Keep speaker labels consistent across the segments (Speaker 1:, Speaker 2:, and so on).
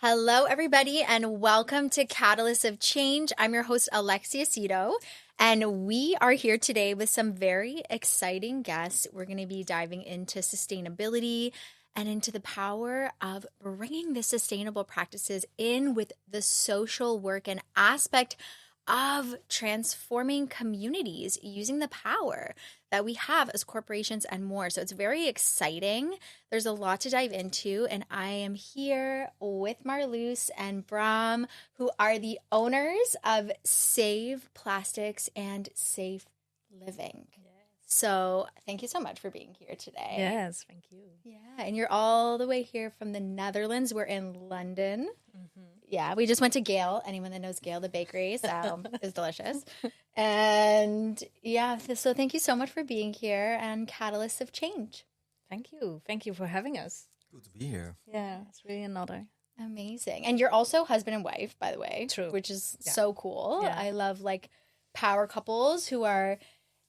Speaker 1: Hello, everybody, and welcome to Catalyst of Change. I'm your host, Alexia Cito, and we are here today with some very exciting guests. We're going to be diving into sustainability and into the power of bringing the sustainable practices in with the social work and aspect of transforming communities using the power that we have as corporations and more. So it's very exciting. There's a lot to dive into, and I am here with Marloose and Bram, who are the owners of Save Plastics and Safe Living. So thank you so much for being here today.
Speaker 2: Yes, thank you.
Speaker 1: Yeah, and you're all the way here from the Netherlands. We're in London. Mm-hmm. Yeah, we just went to Gale. Anyone that knows Gale, the bakery, so it's delicious. And yeah, so thank you so much for being here and Catalyst of Change.
Speaker 2: Thank you. Thank you for having us.
Speaker 3: Good to be here.
Speaker 2: Yeah, it's really an honor.
Speaker 1: Amazing. And you're also husband and wife, by the way.
Speaker 2: True.
Speaker 1: Which is so cool.
Speaker 2: Yeah.
Speaker 1: I love like power couples who are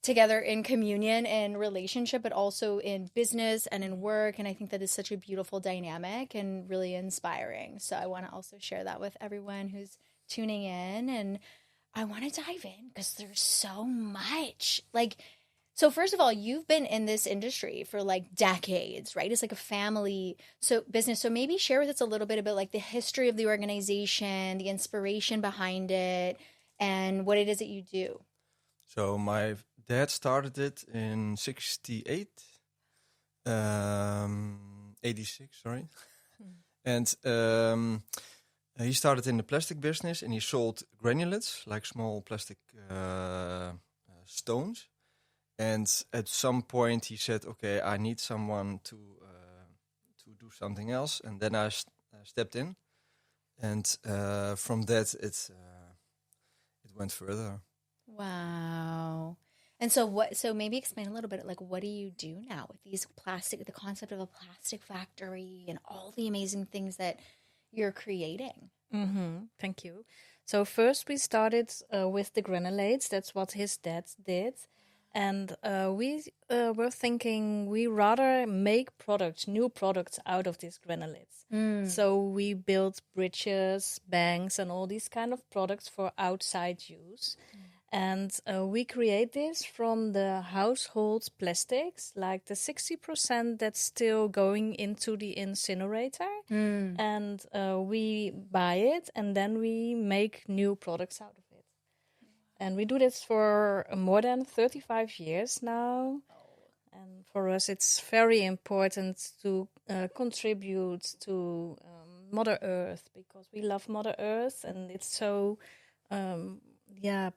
Speaker 1: together in communion and relationship, but also in business and in work. And I think that is such a beautiful dynamic and really inspiring. So I want to also share that with everyone who's tuning in. And I want to dive in because there's so much. So first of all, you've been in this industry for like decades, right? It's like a family business. So maybe share with us a little bit about like the history of the organization, the inspiration behind it, and what it is that you do.
Speaker 3: So my dad started it in 86, sorry. And he started in the plastic business and he sold granulates, like small plastic stones. And at some point he said, okay, I need someone to do something else. And then I stepped in. And from that, it went further.
Speaker 1: Wow. And so maybe explain a little bit, like, what do you do now with these the concept of a plastic factory and all the amazing things that you're creating?
Speaker 2: Mm-hmm. Thank you. So first we started with the granulates. That's what his dad did. And we were thinking we rather make new products out of these granulates. So we built bridges, banks, and all these kind of products for outside use. And we create this from the household plastics, like the 60% that's still going into the incinerator. And we buy it, and then we make new products out of it. And we do this for more than 35 years now. And for us, it's very important to contribute to Mother Earth, because we love Mother Earth, and it's so...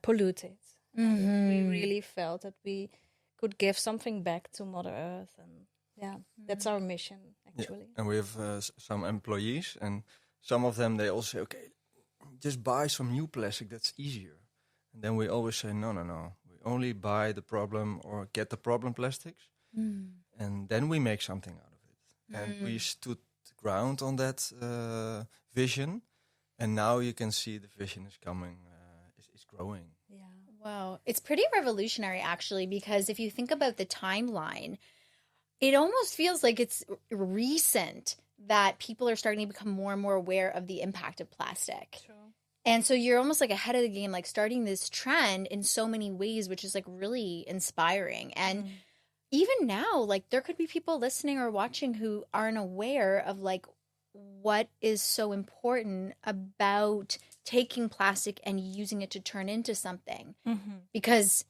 Speaker 2: polluted. Mm-hmm. We really felt that we could give something back to Mother Earth, and that's our mission actually.
Speaker 3: Yeah. And we have some employees, and some of them, they all say, okay, just buy some new plastic, that's easier. And then we always say, no. We only buy the problem or get the problem plastics, and then we make something out of it. And we stood ground on that vision, and now you can see the vision is coming. Is growing.
Speaker 1: Yeah. Wow. It's pretty revolutionary, actually, because if you think about the timeline, it almost feels like it's recent that people are starting to become more and more aware of the impact of plastic.
Speaker 2: True.
Speaker 1: And so you're almost like ahead of the game, like starting this trend in so many ways, which is like really inspiring. And even now, like there could be people listening or watching who aren't aware of like what is so important about taking plastic and using it to turn into something, because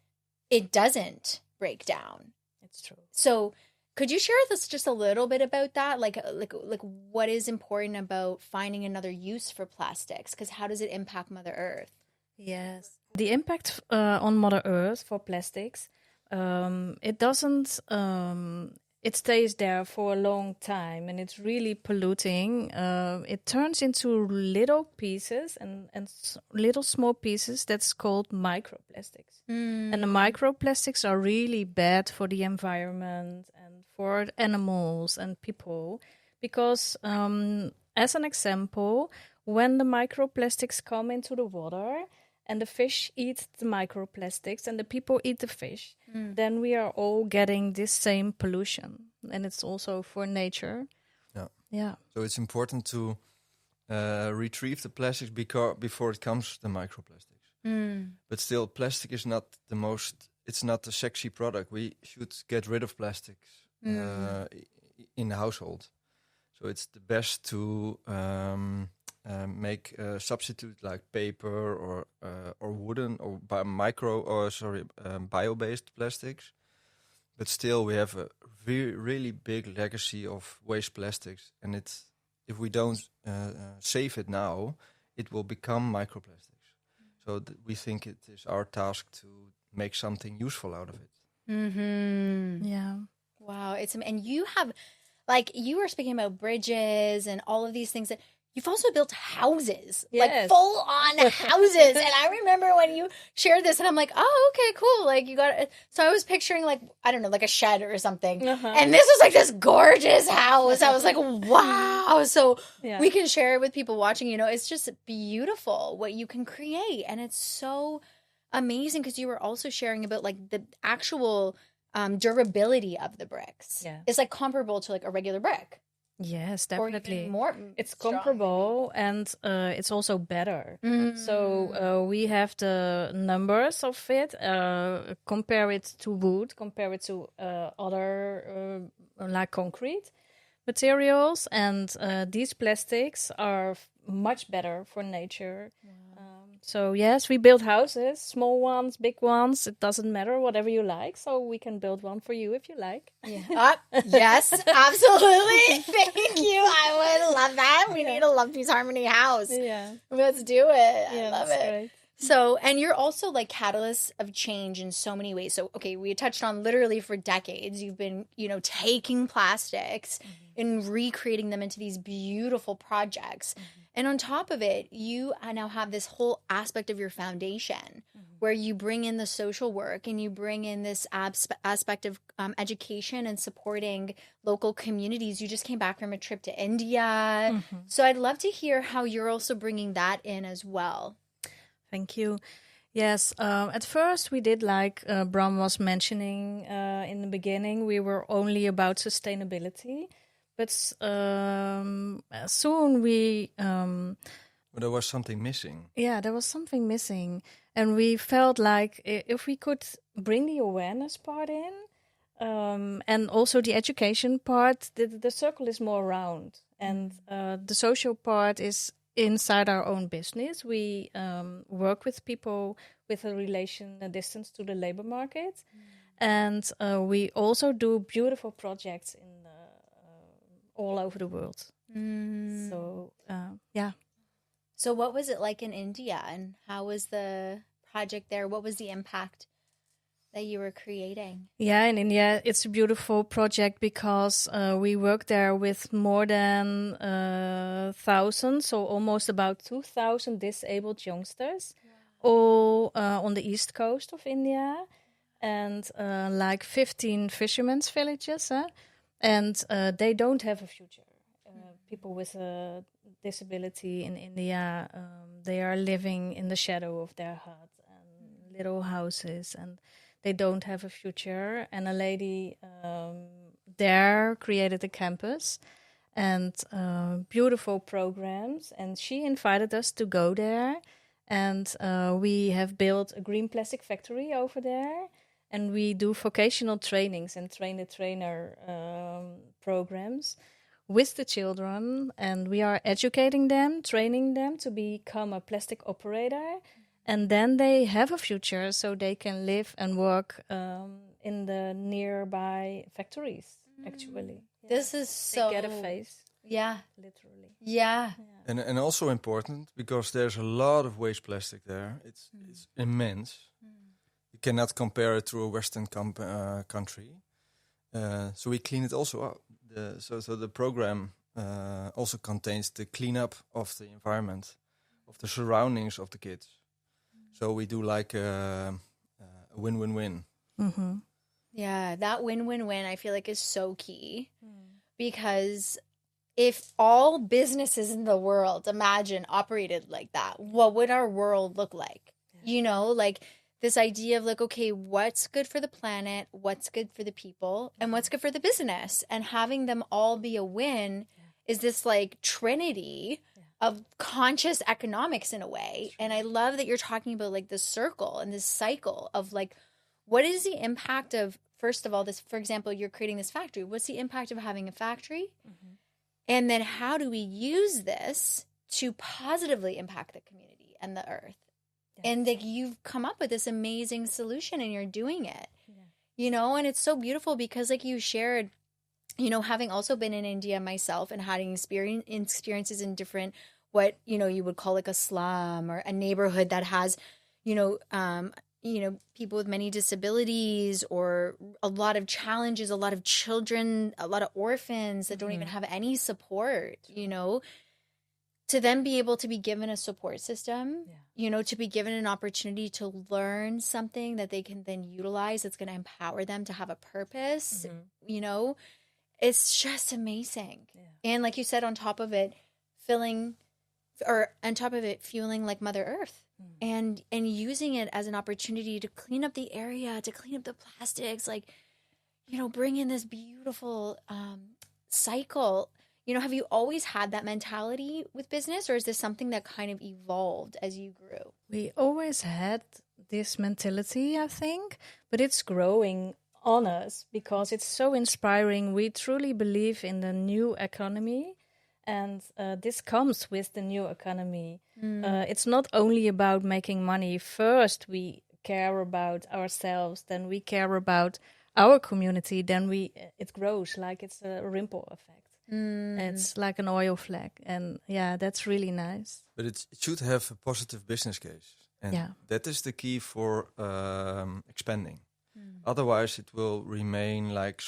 Speaker 1: it doesn't break down.
Speaker 2: It's true.
Speaker 1: So could you share with us just a little bit about that? Like what is important about finding another use for plastics? Because how does it impact Mother Earth?
Speaker 2: Yes. The impact on Mother Earth for plastics, it doesn't... it stays there for a long time, and it's really polluting. It turns into little pieces and little small pieces that's called microplastics. And the microplastics are really bad for the environment and for animals and people, because as an example, when the microplastics come into the water and the fish eat the microplastics and the people eat the fish, then we are all getting this same pollution. And it's also for nature.
Speaker 3: Yeah.
Speaker 2: Yeah.
Speaker 3: So it's important to retrieve the plastics before it comes to the microplastics. But still, plastic is not the most. It's not a sexy product. We should get rid of plastics in the household. So it's the best to make a substitute like paper or wooden or bio-based plastics. But still, we have a really big legacy of waste plastics, and if we don't save it now, it will become microplastics. So we think it is our task to make something useful out of it.
Speaker 2: Yeah.
Speaker 1: Wow. And you have, like, you were speaking about bridges and all of these things that you've also built houses, like full on houses. And I remember when you shared this and I'm like, oh, okay, cool. Like you got it. So I was picturing like, I don't know, like a shed or something. And this was like this gorgeous house. I was like, wow. So we can share it with people watching, it's just beautiful what you can create. And it's so amazing because you were also sharing about like the actual durability of the bricks.
Speaker 2: Yeah.
Speaker 1: It's like comparable to like a regular brick.
Speaker 2: Yes, definitely.
Speaker 1: Or even more
Speaker 2: it's
Speaker 1: strong,
Speaker 2: comparable and it's also better. So we have the numbers of it, compare it to wood, compare it to other like concrete materials, and these plastics are much better for nature. So yes, we build houses, small ones, big ones. It doesn't matter, whatever you like. So we can build one for you if you like.
Speaker 1: Yeah. Yes, absolutely. Thank you. I would love that. We need a Love Peace Harmony house.
Speaker 2: Yeah,
Speaker 1: let's do it.
Speaker 2: yeah,
Speaker 1: I love
Speaker 2: that's
Speaker 1: it.
Speaker 2: great.
Speaker 1: So, and you're also like catalysts of change in so many ways. So, okay, we touched on literally for decades, you've been, taking plastics and recreating them into these beautiful projects. And on top of it, you now have this whole aspect of your foundation where you bring in the social work and you bring in this aspect of education and supporting local communities. You just came back from a trip to India. So I'd love to hear how you're also bringing that in as well.
Speaker 2: Thank you. Yes, at first we did, like Bram was mentioning in the beginning, we were only about sustainability. But soon we...
Speaker 3: But there was something missing.
Speaker 2: Yeah, there was something missing. And we felt like if we could bring the awareness part in, and also the education part, the circle is more round. And the social part is inside our own business. We work with people with a distance to the labor market. And we also do beautiful projects in all over the world. So, yeah.
Speaker 1: So what was it like in India, and how was the project there? What was the impact that you were creating?
Speaker 2: Yeah, in India, it's a beautiful project because we work there with more than 1,000, so almost about 2,000 disabled youngsters, all on the east coast of India, and like 15 fishermen's villages, and they don't have a future. People with a disability in India, they are living in the shadow of their hut and little houses, and they don't have a future. And a lady there created a campus and beautiful programs, and she invited us to go there. And we have built a green plastic factory over there, and we do vocational trainings and train-the-trainer programs with the children, and we are educating them, training them to become a plastic operator, and then they have a future so they can live and work in the nearby factories, actually.
Speaker 1: This is so...
Speaker 2: They get a face.
Speaker 1: Yeah.
Speaker 2: Literally.
Speaker 1: Yeah.
Speaker 3: And also important, because there's a lot of waste plastic there. It's immense. You cannot compare it to a Western country. So we clean it also up. So the program also contains the cleanup of the environment, of the surroundings of the kids. So we do like a win-win-win.
Speaker 1: Yeah, that win-win-win I feel like is so key, because if all businesses in the world, imagine, operated like that, what would our world look like? Like this idea of like, okay, what's good for the planet, what's good for the people, and what's good for the business, and having them all be a win is this like trinity of conscious economics in a way. And I love that you're talking about like this circle and this cycle of like, what is the impact of, first of all, this, for example, you're creating this factory. What's the impact of having a factory? Mm-hmm. And then how do we use this to positively impact the community and the earth? Yes. And like you've come up with this amazing solution and you're doing it, and it's so beautiful because like you shared, having also been in India myself and having experiences in different, what, you would call like a slum or a neighborhood that has, people with many disabilities or a lot of challenges, a lot of children, a lot of orphans that don't even have any support, to then be able to be given a support system, to be given an opportunity to learn something that they can then utilize that's going to empower them to have a purpose, it's just amazing. Yeah. And like you said, on top of it, fueling like Mother Earth and using it as an opportunity to clean up the area, to clean up the plastics, like, bring in this beautiful cycle. Have you always had that mentality with business, or is this something that kind of evolved as you grew?
Speaker 2: We always had this mentality, I think, but it's growing on us because it's so inspiring. We truly believe in the new economy, and this comes with the new economy. It's not only about making money. First, we care about ourselves, then we care about our community, then it grows like it's a ripple effect. It's like an oil flag, and that's really nice.
Speaker 3: But it should have a positive business case, and that is the key for expanding. Otherwise, it will remain like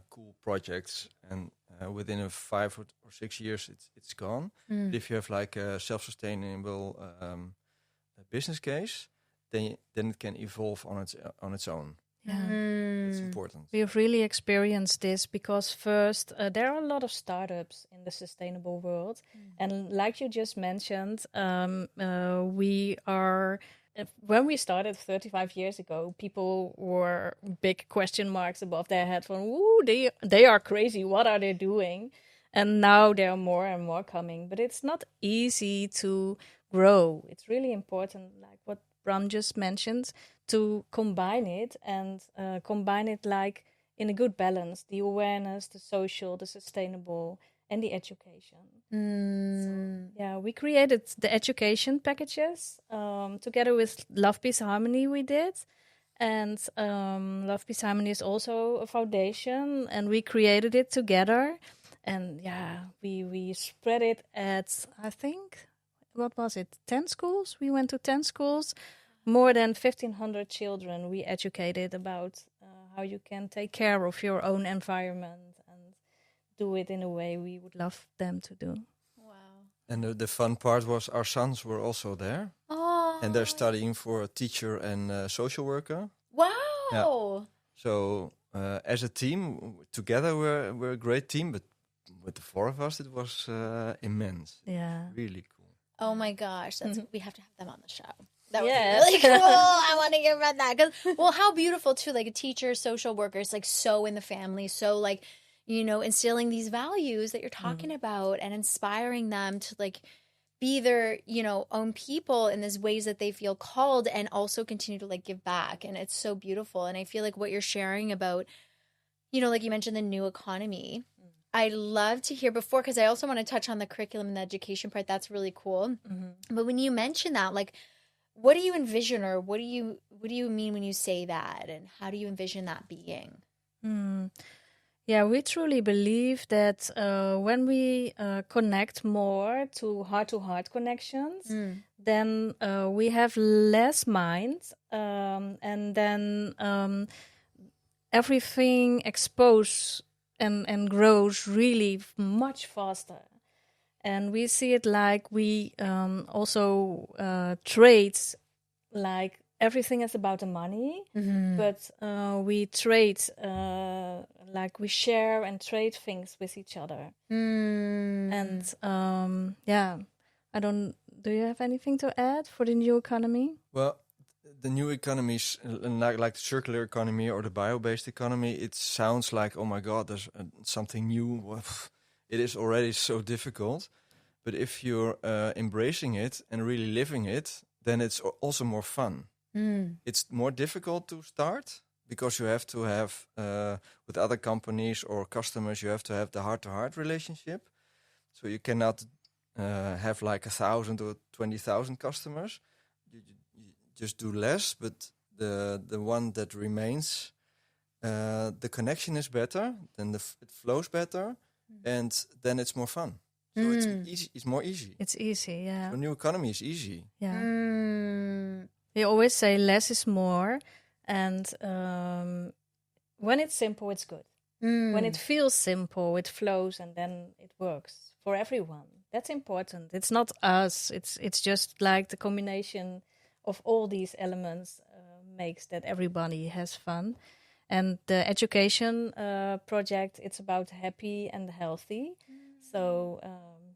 Speaker 3: cool projects, and within 5 or 6 years, it's gone. But if you have like a self-sustainable business case, then it can evolve on its own. It's important.
Speaker 2: We have really experienced this because first, there are a lot of startups in the sustainable world. And like you just mentioned, we are... When we started 35 years ago, people were big question marks above their head from, ooh, they are crazy. What are they doing? And now there are more and more coming. But it's not easy to grow. It's really important, like what Bram just mentioned, to combine it and combine it like in a good balance, the awareness, the social, the sustainable, and the education. So, we created the education packages together with Love, Peace, Harmony we did. And Love, Peace, Harmony is also a foundation, and we created it together. And we spread it at, I think, what was it, 10 schools? We went to 10 schools. More than 1,500 children we educated about how you can take care of your own environment and do it in a way we would love them to do.
Speaker 1: Wow.
Speaker 3: And the fun part was our sons were also there.
Speaker 1: Oh.
Speaker 3: And they're studying for a teacher and social worker.
Speaker 1: Wow.
Speaker 3: Yeah. So as a team, together we're a great team, but with the 4 of us, it was immense.
Speaker 2: Yeah.
Speaker 3: Really cool.
Speaker 1: Oh my gosh. We have to have them on the show. That would be really cool. I want to hear about that. Well, how beautiful too, like a teacher, social workers, like so in the family, so like, instilling these values that you're talking about and inspiring them to like be their, own people in these ways that they feel called and also continue to like give back. And it's so beautiful. And I feel like what you're sharing about, like you mentioned, the new economy, I'd love to hear before, because I also want to touch on the curriculum and the education part. That's really cool. But when you mention that, like, what do you envision, or what do you mean when you say that, and how do you envision that being?
Speaker 2: Yeah, we truly believe that when we connect more to heart connections, then we have less mind, and then everything exposed and grows really much faster. And we see it like we also trade, like everything is about the money, but we trade, like we share and trade things with each other. And do you have anything to add for the new economy?
Speaker 3: Well, the new economies, like the circular economy or the bio-based economy, it sounds like, oh my God, there's something new. It is already so difficult. But if you're embracing it and really living it, then it's also more fun. It's more difficult to start because you have to have, with other companies or customers, you have to have the heart-to-heart relationship. So you cannot have like 1,000 or 20,000 customers. You just do less, but the one that remains, the connection is better, then it flows better, and then it's more fun. So it's easy. It's more easy.
Speaker 2: It's easy, yeah.
Speaker 3: So new economy is easy.
Speaker 2: Yeah. They always say less is more, and when it's simple, it's good. When it feels simple, it flows, and then it works for everyone. That's important. It's not us. It's just like the combination of all these elements makes that everybody has fun. And the education project, it's about happy and healthy. So,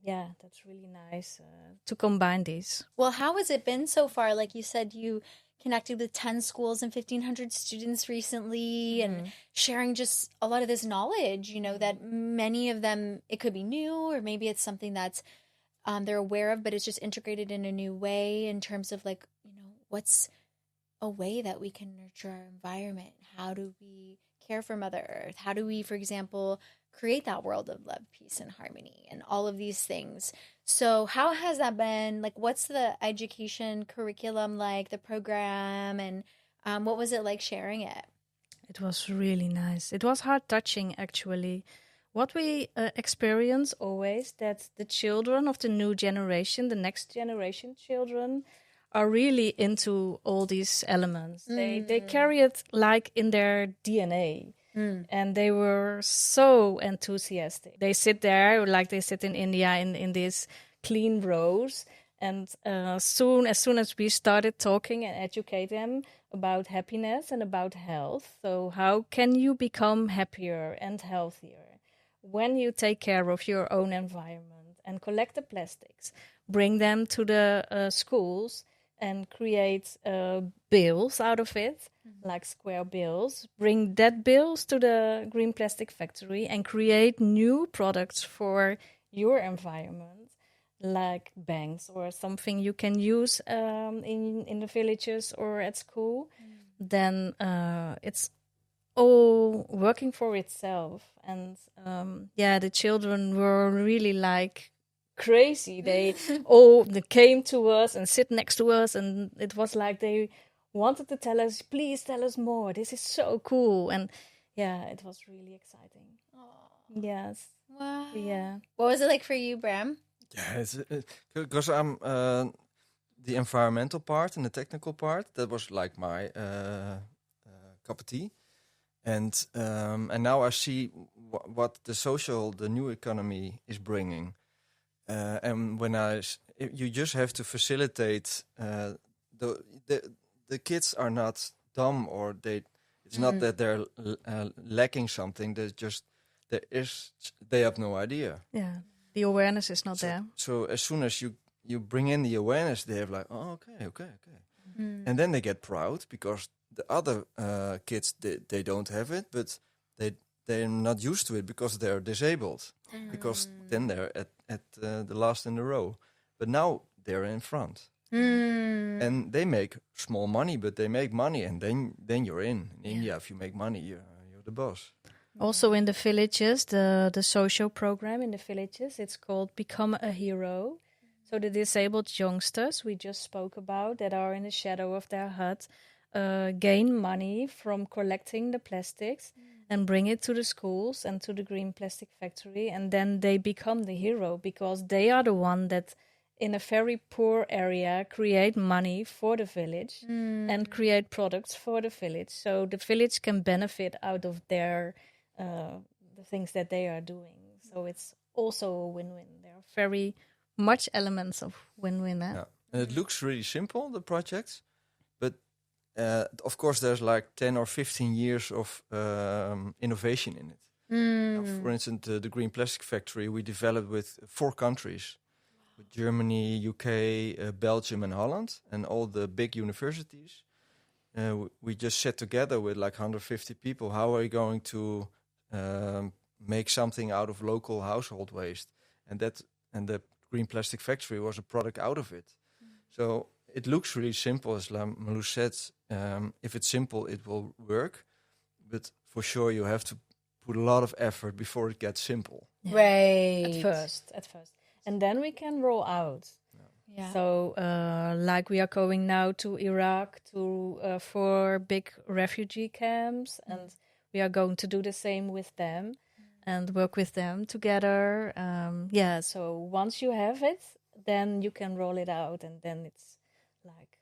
Speaker 2: that's really nice to combine these.
Speaker 1: Well, how has it been so far? Like you said, you connected with 10 schools and 1,500 students recently and sharing just a lot of this knowledge, that many of them, it could be new or maybe it's something that's they're aware of, but it's just integrated in a new way in terms of like, what's a way that we can nurture our environment? How do we care for Mother Earth? How do we, for example, create that world of love, peace, and harmony, and all of these things? So how has that been? Like, what's the education curriculum like, the program, and what was it like sharing it?
Speaker 2: It was really nice. It was heart-touching, actually. What we experience always, that the children of the new generation, the next generation children, are really into all these elements. They carry it like in their DNA. And they were so enthusiastic. They sit there like they sit in India in these clean rows. And as soon as we started talking and educate them about happiness and about health, so how can you become happier and healthier when you take care of your own environment and collect the plastics, bring them to the schools and create bills out of it, like square bills, bring that bills to the green plastic factory and create new products for your environment, like banks or something you can use in the villages or at school, then it's all working for itself. And the children were really like crazy. They came to us and sit next to us, and it was like they wanted to tell us, please tell us more. This is so cool. And it was really exciting. Aww. Yes.
Speaker 1: Wow.
Speaker 2: Yeah.
Speaker 1: What was it like for you, Bram?
Speaker 3: Yeah, it's because I'm the environmental part and the technical part. That was like my cup of tea, and now I see what the new economy is bringing. And when you just have to facilitate the kids are not dumb or it's not that they're lacking something. They have no idea.
Speaker 2: Yeah, the awareness is not there.
Speaker 3: So as soon as you bring in the awareness, they have like, oh, okay. And then they get proud because the other kids, they don't have it, but they're not used to it because they're disabled. Because then they're at the last in the row. But now they're in front. And they make small money, but they make money, and then you're in. In India, if you make money, you're the boss.
Speaker 2: Also in the villages, the social program in the villages, it's called Become a Hero. So the disabled youngsters we just spoke about that are in the shadow of their hut gain money from collecting the plastics and bring it to the schools and to the green plastic factory, and then they become the hero because they are the one that in a very poor area create money for the village and create products for the village. So the village can benefit out of their the things that they are doing. So it's also a win-win. There are very much elements of win-win.
Speaker 3: Yeah. And it looks really simple, the projects, but of course there's like 10 or 15 years of innovation in it. Now, for instance, the Green Plastic Factory we developed with 4 countries. With Germany, UK, Belgium and Holland, and all the big universities. We just sat together with like 150 people. How are we going to make something out of local household waste? And the Green Plastic Factory was a product out of it. So it looks really simple, as Marloose said. If it's simple, it will work. But for sure, you have to put a lot of effort before it gets simple.
Speaker 2: Yeah.
Speaker 1: Right.
Speaker 2: At first. And then we can roll out.
Speaker 1: Yeah.
Speaker 2: So, like we are going now to Iraq for big refugee camps, and we are going to do the same with them and work with them together. So once you have it, then you can roll it out, and then it's like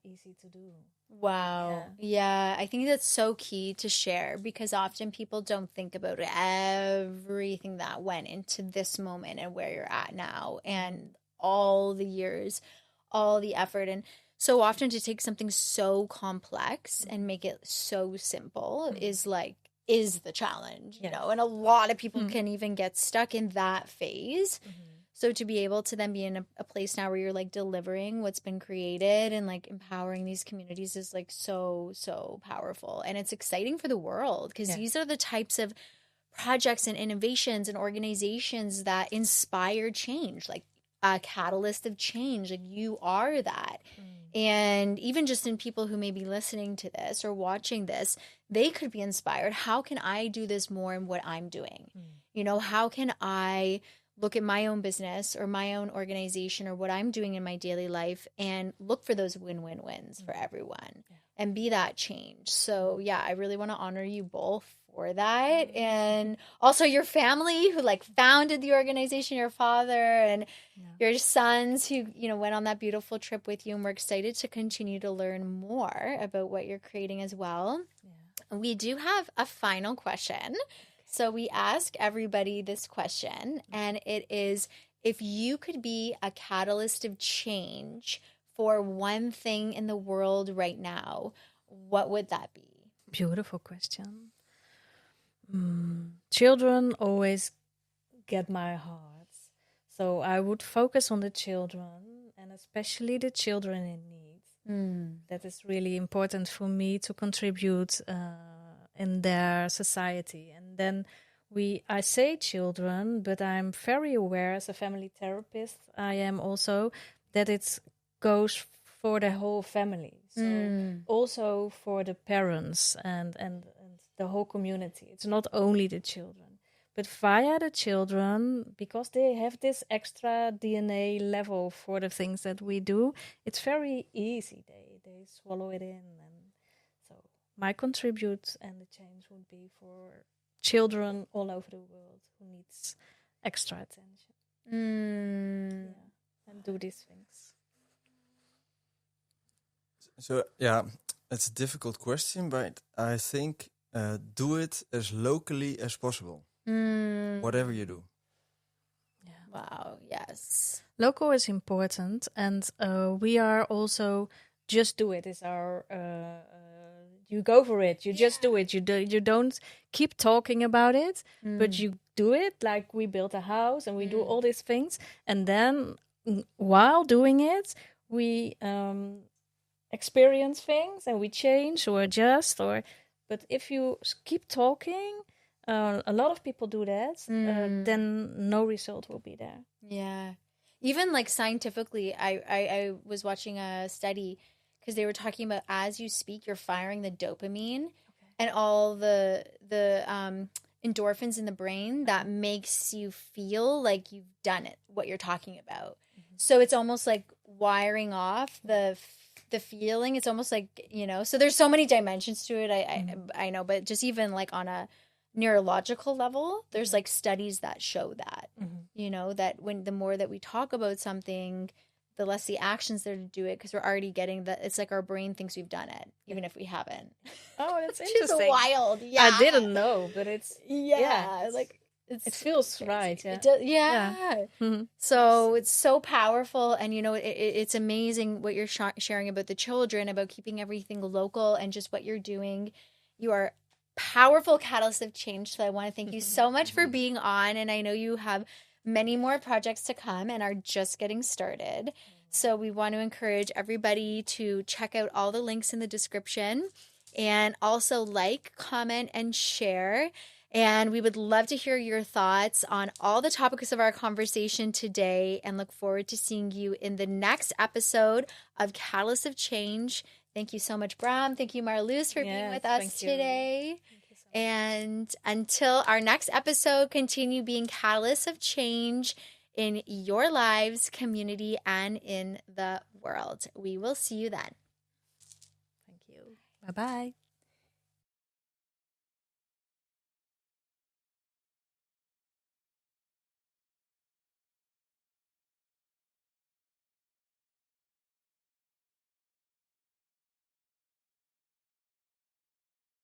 Speaker 2: easy to do.
Speaker 1: Wow. Yeah, I think that's so key to share, because often people don't think about everything that went into this moment and where you're at now, and all the years, all the effort. And so often to take something so complex and make it so simple is the challenge, you know, and a lot of people can even get stuck in that phase. So to be able to then be in a place now where you're like delivering what's been created and like empowering these communities is like so, so powerful. And it's exciting for the world, because these are the types of projects and innovations and organizations that inspire change, like a catalyst of change. Like you are that. And even just in people who may be listening to this or watching this, they could be inspired. How can I do this more in what I'm doing? You know, how can I look at my own business or my own organization or what I'm doing in my daily life and look for those win-win-wins for everyone and be that change. So yeah, I really want to honor you both for that. And also your family who like founded the organization, your father and your sons who, you know, went on that beautiful trip with you. And we're excited to continue to learn more about what you're creating as well. We do have a final question. So we ask everybody this question, and it is, if you could be a catalyst of change for one thing in the world right now, what would that be?
Speaker 2: Beautiful question. Children always get my heart. So I would focus on the children, and especially the children in need. That is really important for me to contribute in their society. And then I say children, but I'm very aware as a family therapist, I am also, that it goes for the whole family. So also for the parents and the whole community. It's not only the children, but via the children, because they have this extra DNA level for the things that we do, it's very easy. They swallow it in. And so my contribute and the change would be for children all over the world who needs extra attention. And do these things.
Speaker 3: So yeah, it's a difficult question, but I think do it as locally as possible. Whatever you do.
Speaker 1: Wow, yes.
Speaker 2: Local is important, and we are also just do it is our you go for it, you just do it, you don't keep talking about it, but you do it. Like we built a house and we do all these things, and then while doing it we experience things and we change or adjust, but if you keep talking, a lot of people do that, then no result will be there.
Speaker 1: Yeah. Even like scientifically, I was watching a study because they were talking about as you speak, you're firing the dopamine and all the endorphins in the brain that makes you feel like you've done it, what you're talking about. So it's almost like wiring off the feeling. It's almost like, you know, so there's so many dimensions to it. I know, but just even like on a neurological level, there's like studies that show that, you know, that when the more that we talk about something, the less the actions there to do it, because we're already getting that. It's like our brain thinks we've done it, even if we haven't.
Speaker 2: Oh, that's
Speaker 1: Which
Speaker 2: interesting.
Speaker 1: is wild. Yeah.
Speaker 2: I didn't know, but it's
Speaker 1: like
Speaker 2: it feels
Speaker 1: crazy.
Speaker 2: right. Yeah.
Speaker 1: It does, So it's so powerful, and you know, it's amazing what you're sharing about the children, about keeping everything local, and just what you're doing. You are powerful catalyst of change. So I want to thank you so much for being on, and I know you have many more projects to come and are just getting started. So we want to encourage everybody to check out all the links in the description, and also like, comment, and share. And we would love to hear your thoughts on all the topics of our conversation today and look forward to seeing you in the next episode of Catalyst of Change. Thank you so much, Bram. Thank you, Marloose, for being with us today. And until our next episode, continue being catalysts of change in your lives, community, and in the world. We will see you then.
Speaker 2: Thank you. Bye-bye.